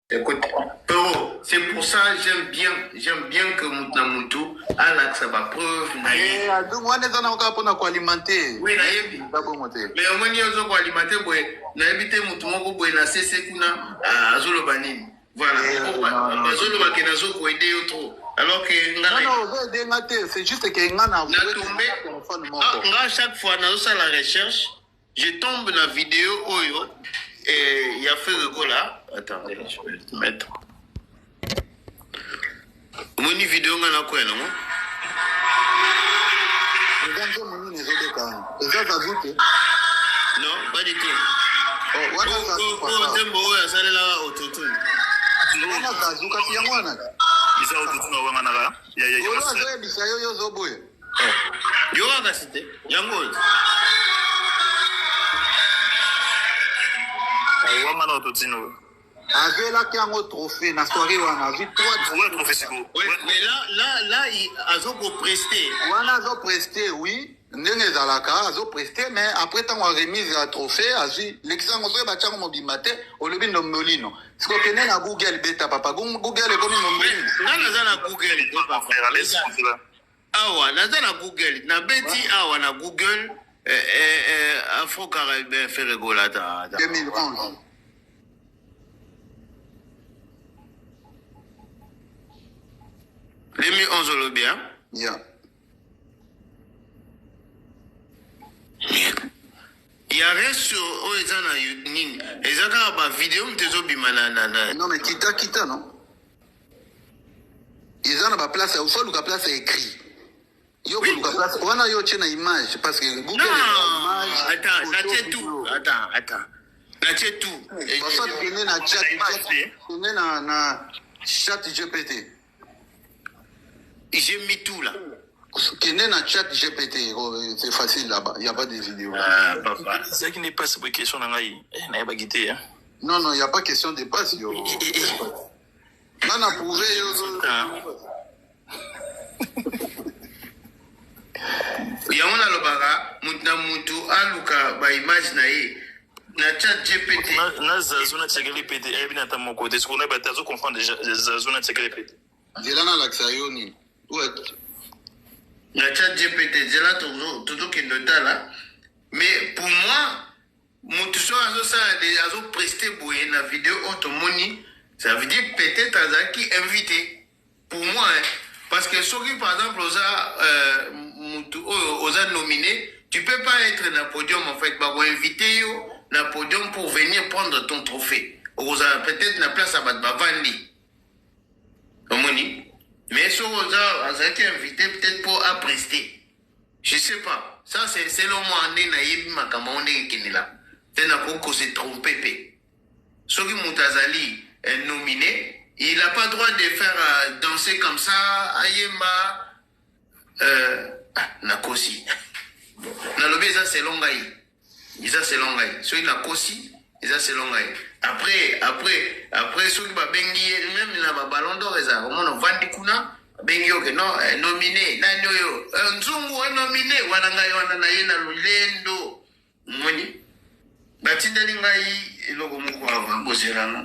Écoute, Pero, c'est pour ça j'aime bien que Moutamutu a l'accès à preuve. Donc, on est dans un cas pour alimenter. Oui, naïbi. Mais au moins, il y a un alimenter, naïbité Moutumoko, na cessé kuna à Zolobanine. Voilà. Zolo qui n'a pas aidé trop. Alors que. Non, c'est juste que à chaque fois, dans la recherche, je tombe dans la vidéo Oyo. Et il y a fait le là. Attendez, je vais te mettre. Mon vidéo, on a quoi, non? Non, pas du tout. Avec là qui a un trophée dans la soirée on a vu trois trophées. Mais là il a presté. On a presté oui. Ndenge zalaka azo presté mais après tant on remise à trophée azi l'exemple on va tchanga mobimate au lebi nomolino. Ce que connaît na Google beta papa Google est comme nomolino. Nana na Google il doit pas faire laisse awa na Google na beti awa na Google Afro Caribbean fait rigolata 2011. Le bien. Yeah. Il y a rien sur Oezana Yunin. Et ça, quand ma vidéo, non, mais quitta, non? Ils ont la place, au sol, la place est écrit. Yo, la place, on a une image, parce que Google non, attends, là, c'est tout. Attends. Là, c'est tout. Parce que tu es dans chat GPT. J'ai mis tout là. Qui est dans chat GPT, c'est facile là-bas, il n'y a pas de vidéo. Ah, papa. C'est qui n'est pas cette question là, non, il n'y a pas question de passe. Yo. On a prouvé. Il y a un alobara, Moutamutu, Aluka, by image naïe. Na chat GPT. Na zazuna tchekele PT, et bien à mon côté, ce qu'on a batazo confond déjà zazuna tchekele PT. J'ai là dans l'axayoni. Ouais. Na chat GPT, j'ai là toujours qui note là. Mais pour moi, Moutuso a presté pour une vidéo automoni. Ça veut dire peut-être Azaki invité. Pour moi, hein. Parce que ceux qui, par exemple, aux a nominé, tu peux pas être dans le podium en fait, bah, invité dans le podium pour venir prendre ton trophée. Aux a peut-être la place à Badbavandi. Mais ceux qui ont été invités peut-être pour prester. Je sais pas. Ça, c'est le moment où on est là. C'est qu'on s'est trompé. Ceux qui ont nominé, il n'a pas le droit de faire danser comme ça, Ayemba, Nakosi. Nalobi, ça c'est longaï. Ça c'est longaï. Ceux qui Nakosi, ça c'est longaï. Après, ceux qui va bengi, même il y a un ballon d'or, ça. Comment on vend kuna, bengi, ok, non, nominé, nanyo, nzungu, nominé, wanangaï, wananaï, na lulendo. Moni. Batinda lingaï, logo mouko avant, bosserana.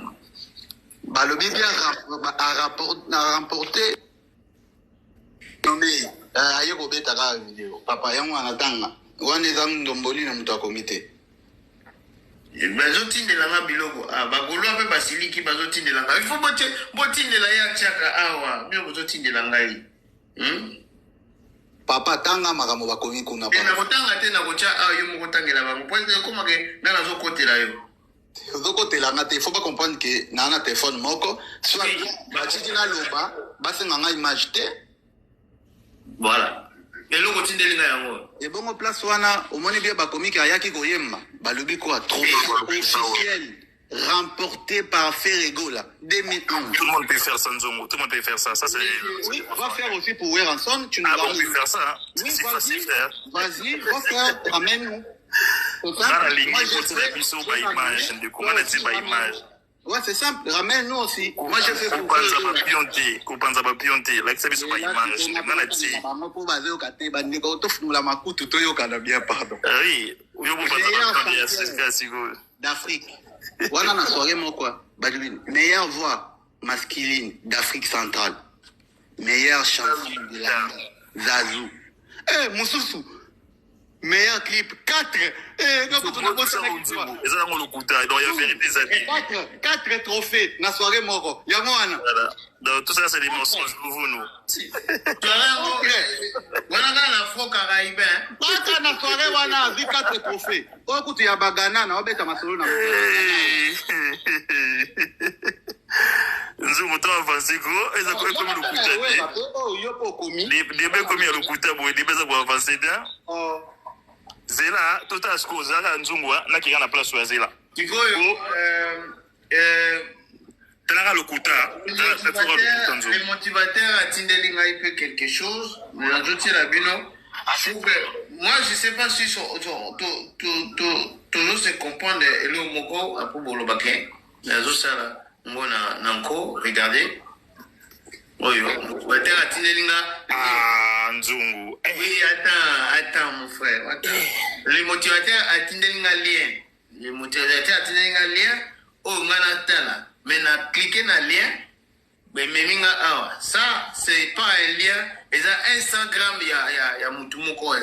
Bah, le Bibi a remporté. Non, mais, ayo ko beta ka vidéo. Papa, yango anatanga. Wane zang ndomboli na mtu komite. Bazotindela nga biloko. Bagolo ape basiliki bazotindela nga. Il faut botindela ya chaka awa. Bio bozotindela ngai. Papa, tanga makambo bakomi kuna. Na kotanga te na kocha ayo mo kotangela bango. Pointe koma ke ngana zo kotela yo. Il faut pas comprendre que dans un téléphone moko soit batiti na loba basi nganga image te voilà et le continue linga yango et bon place wana omoni bien ba comique ayaki koyemba balobi quoi trop officiel remporté par Ferregola 2011. Tout le monde peut faire ça, Nzongo. Tout le monde peut faire ça. Ça c'est. Oui, va faire aussi pour Weranson. Tu nous vas. On peut faire ça. Hein. Oui, c'est facile, frère. Vas-y, va faire. Amène-nous. Ouais, c'est simple. Ramène-nous aussi. Moi, je fais pour d'Afrique. Voilà la soirée, moi, quoi. Meilleure voix masculine d'Afrique centrale. Meilleure chanson de l'année. Zazou. Eh, Moussoussou. Meilleur clip. 4. Eh, non, on a bossé avec toi. Et ça, on le couta. Donc, il y a vérité, ça dit. 4 trophées. La soirée, Moro. Yamoana. Voilà. Donc, tout ça, c'est des mensonges nouveaux, nous. Voilà, la fois caraïbe. Pas na soirée, wana, vu 4 trophées. Oh, écoute, il y a Bagana, na obeta masolo na. Nous avons avancé, gros. Et ça, comme le couta. Oh, yo, pas commis. Des bébés comme il y a le couta, bon, des bébés, ça va avancer, là. Oh. Zela, tout à ce qu'on a, Nzungwa, n'a qu'il y a la place sur Zela. Tu vois, T'as le couta. le motivateur a Tindelinga il peut quelque chose, mais la moi, je ne sais pas si tout se comprend le moko à Poubolo Baké. La Zosala, Nanko, regardez. Oui, le motivateur a Tindelinga. Ah, Nzungu. Oui, attends, mon frère. Attends. Le motivateur a Tindelinga lien. Le motivateur a Tindelinga lien. Oh, Manatana. Maintenant, cliquez dans le lien. Mais ça, c'est pas un lien. Et ça, Instagram, il y a Moutoumoko.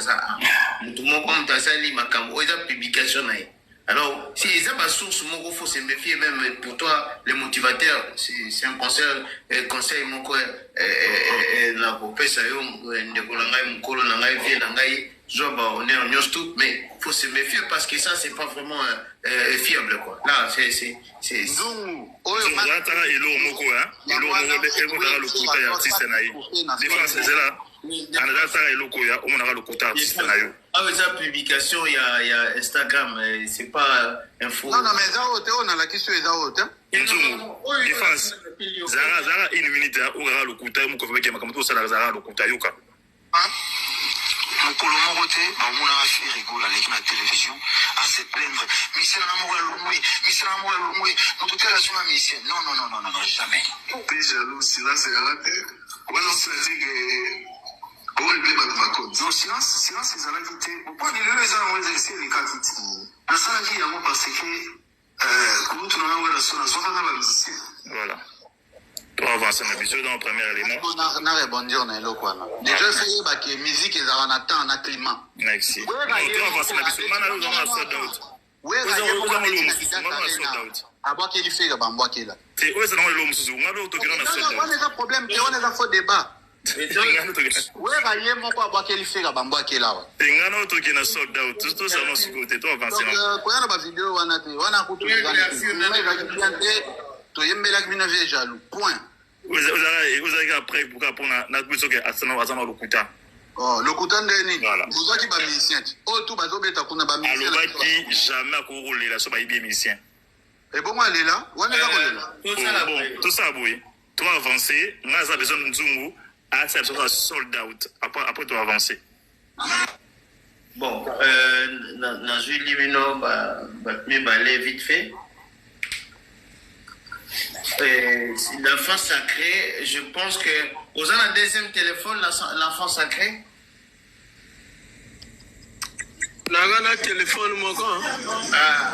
Moutoumoko, Moutasali, Makambo. Il y a publication. Alors, si il y a ma source, il faut se méfier. Même pour toi, les motivateurs, c'est un conseil, mon quoi. La popée, ça y est, on est en tout, mais il faut se méfier parce que ça, c'est pas vraiment fiable, quoi. Là, c'est. Zoom. Ah, mais ça, publication, il y a Instagram, c'est pas info. Non, mais ça, on a la question, ça, défense. Zara, une minute, on aura le coup, on confirme qu'il y a Zara, le coup, Yoka. Mokolo moko te bamona afi rigolo aleki na télévision à se plaindre misala na moko ya longwe moto te azonga mission non jamais t'es jaloux silence est raté voilà se dit que on lui bat ma code non silence ezalaki te oponi lelo eza nango ezalisi elekaki ti nasalaki yango parce que kurutu na yango nazwakaka bamusicien voilà. Toi, avancer dans le premier élément. On a répondu, on est là, quoi. Déjà, c'est que la musique est en attente, en climat. Merci. Toi, avancer dans le premier sold out. Oui, abois qu'il fait, abois qu'il a. C'est où est-ce que l'homme sous on a l'autre qui a sold out. On a un problème, on a un faux débat. Oui, il y a mon abois qu'il fait, abois qu'il a. Et on a l'autre qui a sold out. Tout ça, on se côté. Toi, avancer. Donc, quand on a une vidéo, on a coupé. Tu es un jaloux. Point. Vous avez après pour répondre à notre question que Asano le Kouta. Oh, le Kouta ndeni. Voilà. Vous avez des musiciens. Oh, tout bazo beta kuna ba musiciens. Alobaki jamais qu'on roule là sur ba bien musicien. Et bon moi là, on est là. Tout ça oui. Toi avancer, on a besoin de Nzungu à ça sold out. Après toi avancer. Bon, dans une limino me balai vite fait. L'enfant sacré, je pense que aux un deuxième téléphone, l'enfant sacré. Nagana téléphone mon gars. Ah,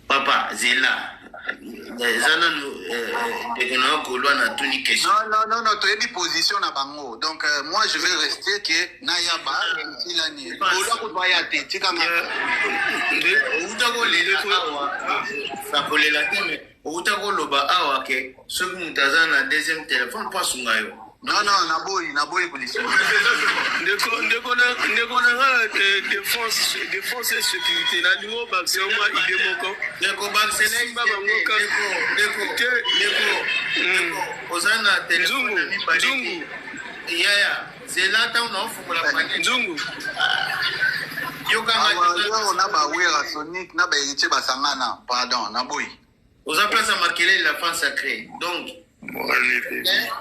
papa, Zela. Non, tu as une position à Bango. Donc, moi, je vais rester que Nayaba, Tilani. Non, Naboy, police. Défense et sécurité. La numéro c'est au moins idée donc,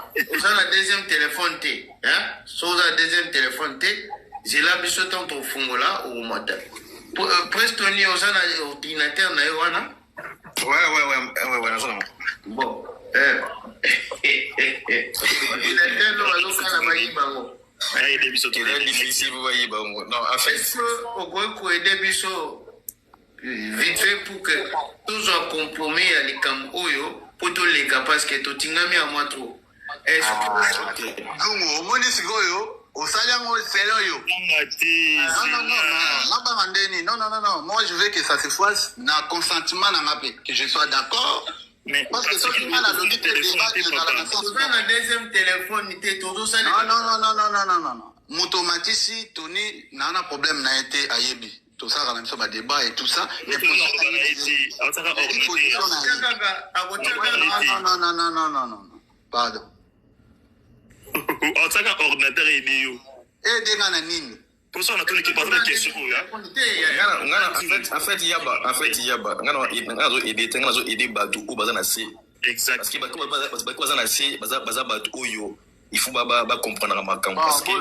vous avez un deuxième téléphone T. Si vous avez un deuxième téléphone T, j'ai la biso tant au fond là au matin. Presque ni aux ordinateurs na yoana. Ouais. Bon. Ordinateur no bazokala bayi bango. aider biso Il est difficile, vous voyez. Bon, non, en fait. Est-ce que vous aider biso vite fait pour que tous en compromis à l'Ikamboyo pour tous les cas parce que tout tingami à moi trop. Est-ce que donc au moins c'est goyo au salaire au salaire yo non moi je veux que ça se fasse dans consentement dans ma paix que je sois d'accord mais parce que ça qui m'a la logique de débat dans la vous avez un deuxième téléphone il tout ça non automaticien Tony n'a un problème n'a été ayebi tout ça quand même sur le débat et tout ça mais non pardon on t'a un ordinateur et bio et des gars nini pour ça on a tout l'équipe de question en fait il y a aider batu ou bazana c'est exact parce que batu bazana c'est baza batu oyo il faut ba comprendre la makambo parce que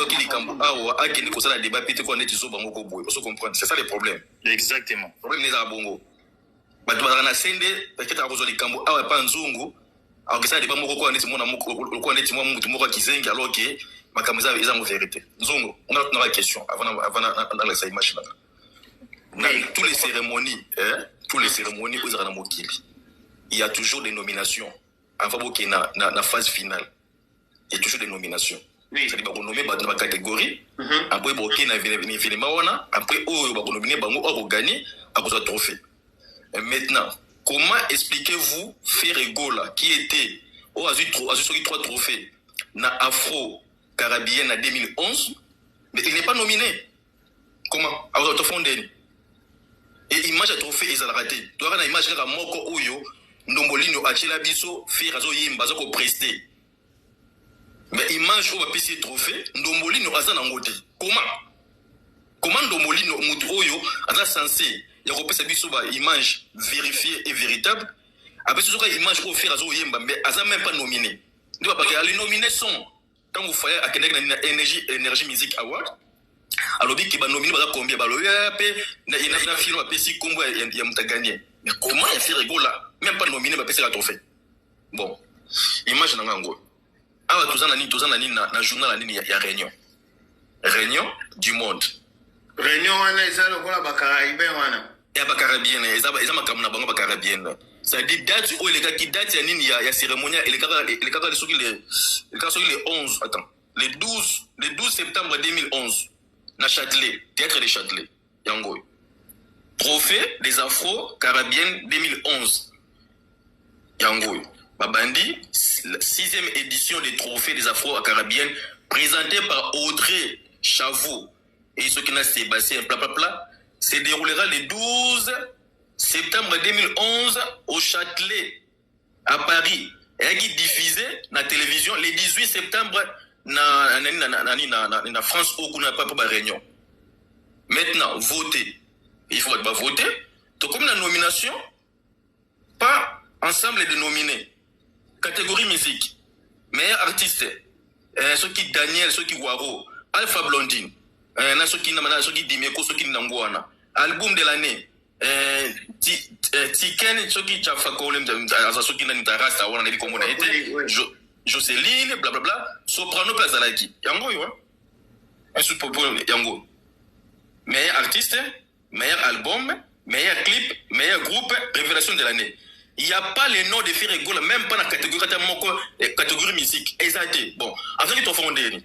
qui likambo awa akeli ko sala débat pete ko neti so bango ko boy so comprendre c'est ça le problème exactement problème les abongo batu bazana sende peut-être akozo likambo awa pa nzungu alors que ça débat moko ko neti mona moko ko neti mo mutu moko kizengi alors que makambo za eza mo vérité nzungu on a une question avant dans la salle machine tous les cérémonies aux arana mokili il y a toujours des nominations avant que na phase finale il y a toujours des nominations. Oui. C'est-à-dire qu'on nomme dans la catégorie, après on na événement après on va nominer bango on gagner à cause de trophée. Maintenant, comment expliquez-vous Ferregola qui était au Azu 3 trophées na Afro Caribbean en 2011 mais il n'est pas nominé. Comment à votre fondé et image trophée ils ont raté. Tu vois na image là moko oyo ndombolino achela biso Firazo yimba zo ko prester. Mais image où apesi trophée ndombolino azana ngote comment ndombolino mutu oyo aza censé ya kopesa biso ba image vérifiée et véritable après ce image au faire azo yemba mais aza même pas nominé ndio parce que les nominés sont quand vous faites à Québec na énergie musique award alors bi ki ba nominé ba combien ba lo yape na ina filo apesi kombo ya mutaganye mais comment ya faire rigola même pas nominé ba pesa la trophée bon image na ngango ah tozana nini na journal nini ya réunion du monde réunion wana ezalo kola bakaraibien wana ya bakarabien eza makambo na bango bakarabien ça dit date ou les gars qui date ya nini ya cérémonie et les gars soki les 11 attends le 12 septembre 2011 na Châtelet théâtre de Châtelet yango trophée des Afro Caribéennes 2011 yango Babandi, la 6e édition des trophées des Afro-Caribéennes présentée par Audrey Chavot et Sokina Sébastien se déroulera le 12 septembre 2011 au Châtelet à Paris et qui diffusé na télévision le 18 septembre na France au kuna pas pour réunion. Maintenant voter, il faut voter. Donc comme la nomination pas ensemble de nominés. Catégorie musique, meilleur artiste, ceux qui Daniel, ceux qui Waro, Alpha Blondine, ceux qui Dimeko, ceux qui Nangouana, album de l'année, Tiken, ceux qui Chafakolem, ceux qui Nantarasta, on a dit comment on a été, Jocelyne, blablabla, Soprano Plazalaki, Yango, un sous-propos, Yango. Meilleur artiste, meilleur album, meilleur clip, meilleur groupe, révélation de l'année. Il n'y a pas les noms de Ferregola, même pas dans la catégorie musique. Exactement. Bon, avant que tu fasses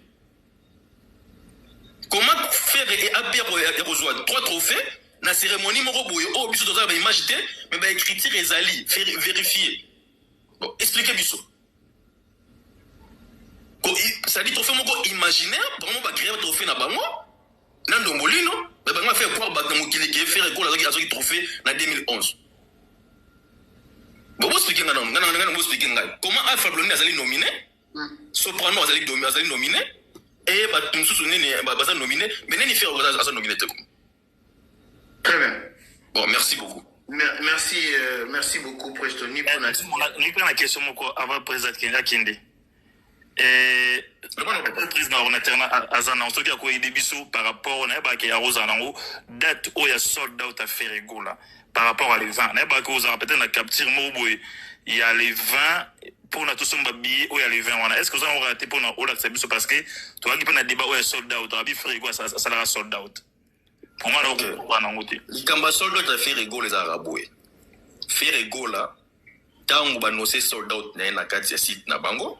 comment faire et appeler rejoindre 3 trophées dans la cérémonie Moroboyo, oh, biso dans une image, mais bah écriture ezali, vérifier. Bon, expliquez biso. Ça dit trophée moko imaginaire, vraiment va créer un trophée na bango. Nan dombolino, bah bango faire croire ba mokili qui Ferregola azaki trophée en 2011. Bon, vous expliquez comment Alpha Blondine a été nominé, Soprano a été nominé, et Batumsou a été nominé, mais n'est pas fait a été nominé. Très bien. Bon, merci beaucoup. Merci beaucoup, Prestoni, pour la question avant le président Kende. Le président Azana, on se dit à quoi il est par rapport à Rosanango, date où il y a sold out à Ferregola. Par rapport à l'exemple, peut-être la capture Mouboui, il y a les 20 pour na tous son billet ou il y a les 20 est-ce que vous avez raté pour na ola c'est parce que tu as qui peut débat ou est sold out tu as bien fait quoi ça sera sold out pour moi donc on a ngoté likamba sold out a fait rigo les arabes fait rigo là tant ba no sold out na kati ya site na bango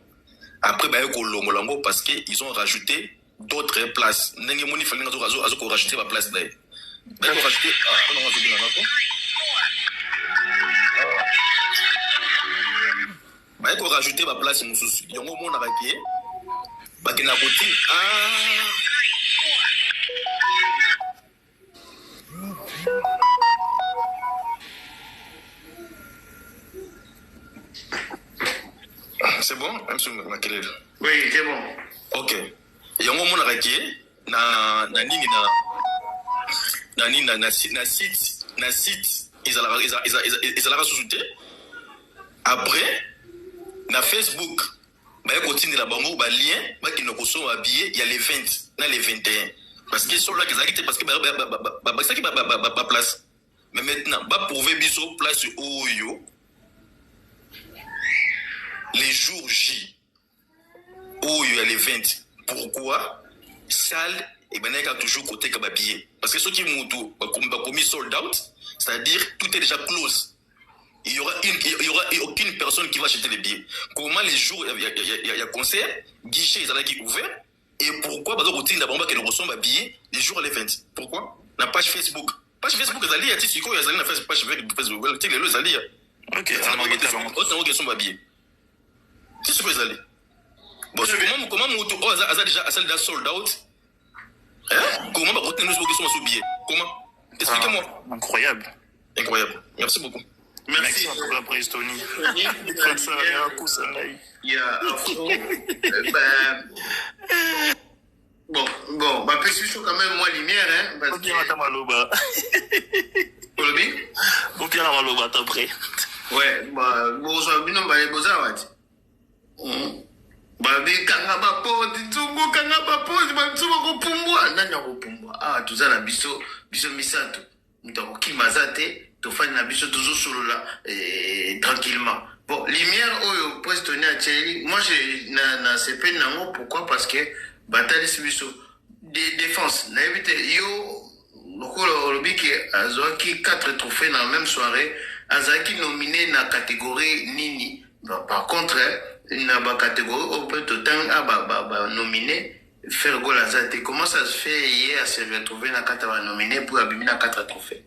après ba ko longolango parce que ils ont rajouté d'autres places ndenge moni fallait azo ko rajouter ba place d'ailleurs ba ko rajouter on va dire là ba ko rajouter ba place mususu yongo mona rakie ba kina koti c'est bon même sur ma clé oui c'est bon ok yongo mona rakie na nini na site ils allaient sous-souter après na Facebook ba continue la bango ba lien ba qui ne consomme habillé il y a les 20 na les 21 parce que sur là qu'ils arrêtent parce que ba ça qui ba place mais maintenant ba prouver biso place oyo les jours J oyo il y a les 20 pourquoi salle et ben il y a toujours côté ka ba billet parce que ceux qui mutu ba commis sold out c'est-à-dire tout est déjà close. Il y aura aucune personne qui va acheter les billets. Comment les jours il y a concert, guichet ils qui ouvert et pourquoi parce que routine d'abord qu'elle reçoit un billet les jours les 20. Pourquoi? La page Facebook ils allaient à tissu ils allaient na page Facebook, tu les allaient. OK, on a son billet. C'est ce que ils allaient. Bon, comment moto a déjà sold out? Hein? Comment va retenir nos questions sur billet? Comment? Expliquez-moi. Incroyable. Merci beaucoup. Merci pour la Estonie. Il y a bon, bah puis je quand même moins lumière hein parce que ouais, bah bonjour bino ba boza wati. Ba bi kanga ba poti tsungu kanga ba poti ba tsuba ko pumbwa nanya ko pumbwa tuzana biso misato donc qui mazate to fa na biso toujours solo là tranquillement. Bon, lumière oyo poste toni a tcheli moi je na CP nango pourquoi parce que bataille biso défense na évite yo lokolo lobiki azoki 4 trophées dans la même soirée azaki nominé na catégorie nini. Par contre na ba catégorie on peut tout temps nominé faire goal à Zate. Comment ça se fait hier à se retrouver dans 4 nominé pour abîmer dans 4 trophées?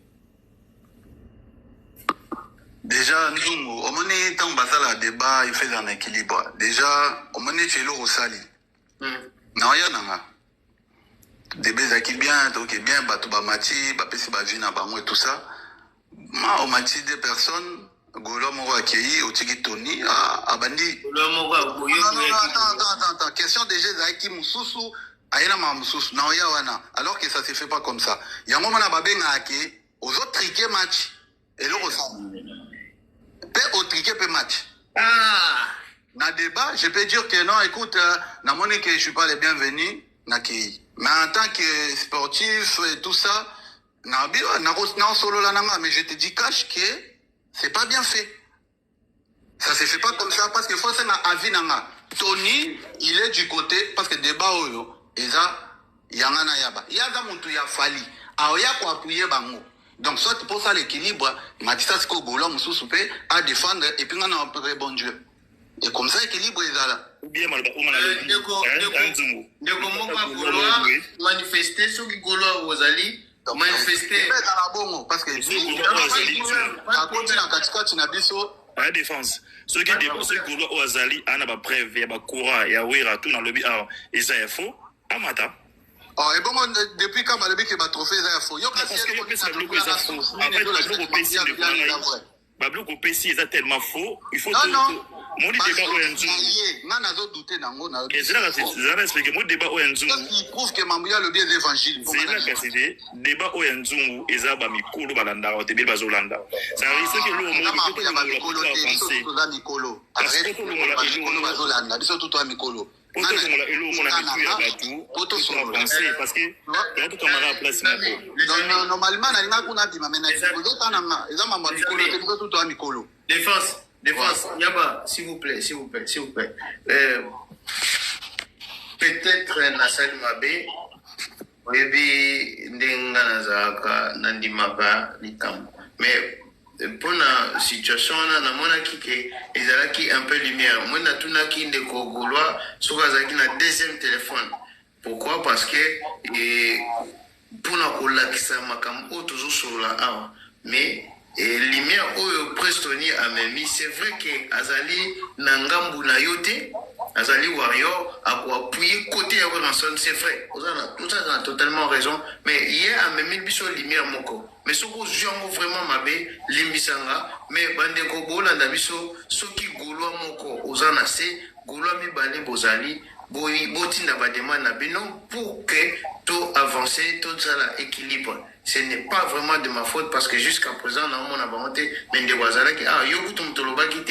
Déjà, nous, au moment où on a le débat, il fait un équilibre. Déjà, au moment où tu es là au sali. Non, il y a un débat qui bien, donc bien, bah, mati, bah, pesi, bah, vina, bah, moi, et tout ça. Moi, au mati, des personnes, Golo, moi, accueilli, au tiki Tony, à Bandi. Non, attends. Question déjà, Zaki Moussoussou, Aïna Moussoussou, non, il y a un. Alors que ça se fait pas comme ça. Il y a un moment où on a babé, aux autres triqués match. Et là, au sali. Au triquet peut match. Dans le débat, je peux dire que non, écoute, dans mon que je ne suis pas le bienvenu, mais en tant que sportif et tout ça, mais je te dis cache que c'est pas bien fait. Ça se fait pas comme ça parce que faut que na avis nanga. Tony, il est du côté parce que débat oyo, eza yangana yaba. Yaza muntu ya fali. Aoya ko appuyer bango. Donc, soit pour ça l'équilibre, Matissa Sko Golo Moussou à défendre et puis on a un rebondir. Et comme ça, l'équilibre est là. Ou bien, manifester ceux qui Golo Rosali, manifester. Parce que à la défense. Ceux qui défendent Golo Rosali, on a pas preuve, il y a pas courant, il y a Wira, tout dans le lobby, et ça est faux. Amata. Oh, et bon, depuis quand le mec est trophée, ça faux. Parce que le bloc est faux. En fait, le bloc au PC, le bloc au PC est tellement faux. Il faut non. Mon débat au Nzungu. Et c'est là que c'est expliqué. Mon débat au Nzungu. Il prouve que Mamouya le bien évangile. C'est là que c'est débat au Nzungu. Et ça, Mikolo Balanda, ou Tébé Bazolanda. Ça risque que l'eau, Mikolo. Arrête, Mikolo. Mikolo. Parce que normalement, il y a un défense. Défense, Yaba, s'il vous plaît. Peut-être Nassali Mabe, Webi Ndenganazaka, Nandimaka, Likam. Mais pour la situation, on a quitté, ils ont un peu de lumière. Moi, on a tout qui est Gaulois, sur un deuxième téléphone. Pourquoi? Parce que pour la ça m'a toujours sur la A. Mais lumière au Prestoni a mis, c'est vrai que Azali Nangambu Nayote, Azali Warrior a appuyé côté à Wilson, c'est vrai. Tout ça a totalement raison. Mais hier a mis biso lumière moko. Mais ce que je vraiment mabé limbisanga, mais bande kobola ndabiso soki golwa moko ozana se golwa mi bale bozali botinda ba demande na bino pour que tout avancer, tout ça là équilibre. Ce n'est pas vraiment de ma faute parce que jusqu'à présent, on a monté, mais de Wazalaki, Yokutum Tolobaki,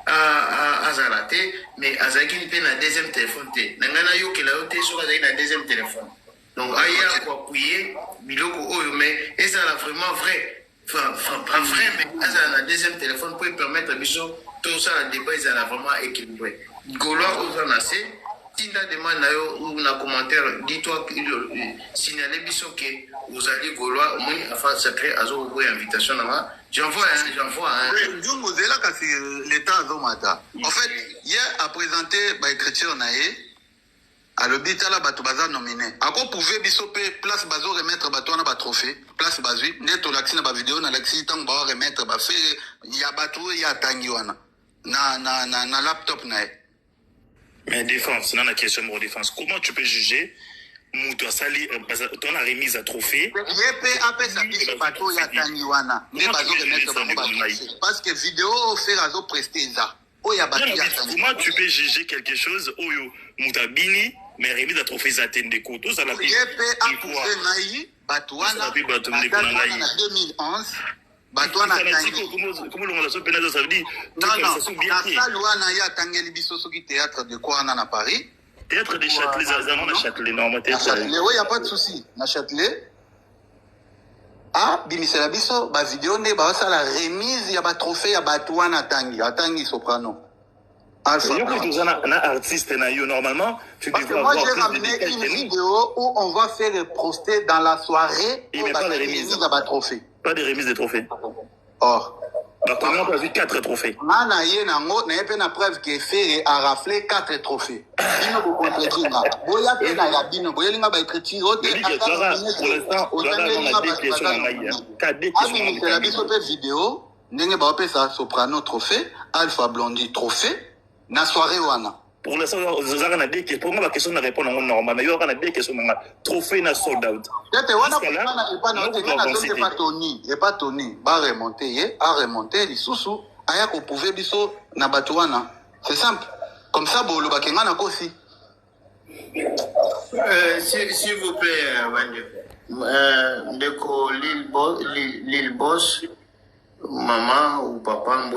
Azalate, mais Azaki n'est pas deuxième téléphone. Nangana Yoki la haute sur la deuxième téléphone. Donc, ailleurs, pour appuyer, Biloko, mais est-ce vraiment vrai? Enfin, pas vrai, mais la deuxième téléphone pour permettre à Bichon, tout ça, le débat, ils ont vraiment équilibré. Gaulois, aux anacés, Tinda demande ou na commentaire, dis-toi, signaler Bichon que vous allez Gaulois, au moins, enfin, sacré, à zo, invitation là-bas. J'envoie. L'État Zomata. En fait, hier, a présenté, Chrétien Naé, à l'hôpital, bato baza nominé. Ako pouvait bisoper place bazo remettre bato na ba trophée, place bazui, neto laxi na ba vidéo na laxi tang ba remettre ba fait ya bato ya tangi wana. Na laptop na. Mais défense, non la question de défense. Comment tu peux juger Moutou Sali ton la remise à trophée? Yep, après ça biso bato ya tangi wana. Ne bazo remettre ba parce que vidéo faire azo prester ça. Comment tu peux juger quelque chose Oyo Moutabini mais remise à trophée Zaten de Koto ça l'a pris. Batouana 2011 Batouana comment le relation pénale ça veut dire ça Luana ya tangeli biso soki théâtre de quoi na Paris théâtre de Châtelet Zazan na Châtelet non théâtre Châtelet oui y a pas de souci na Châtelet bimisela biso ba vidéo ne ba ça la remise ya ba trophée ya Batouana tangi soprano. Alpha. Un artiste normalement, tu devrais moi j'ai ramené une vidéo où on va faire le procès dans la soirée. Il n'y a pas de remise. Pas de remise de trophées. Oh. Donc on a vu 4 trophées. Mana ye nango na yepe na preuve que fait a raflé 4 trophées. Bino ko contredire. Boya pe na ya bino boyelinga ba écriture au pour l'instant on a des questions en maïa. Des questions. C'est la biso pe vidéo ndenge ba opesa soprano trophée, Alpha Blondie trophée. Na soirée wana. Pour l'instant, vous avez des questions. Pour moi, la question ne répond normalement. Mais il y aura des questions. Trophée na sold out. Pas Tony. Ba remonter, a remonter les sous-sous. Aya ko pouvait biso na batuana. C'est simple. Comme ça, bolo bakenga na kosi. S'il vous plaît, Wande. Ndeko Lil Boss, maman ou papa,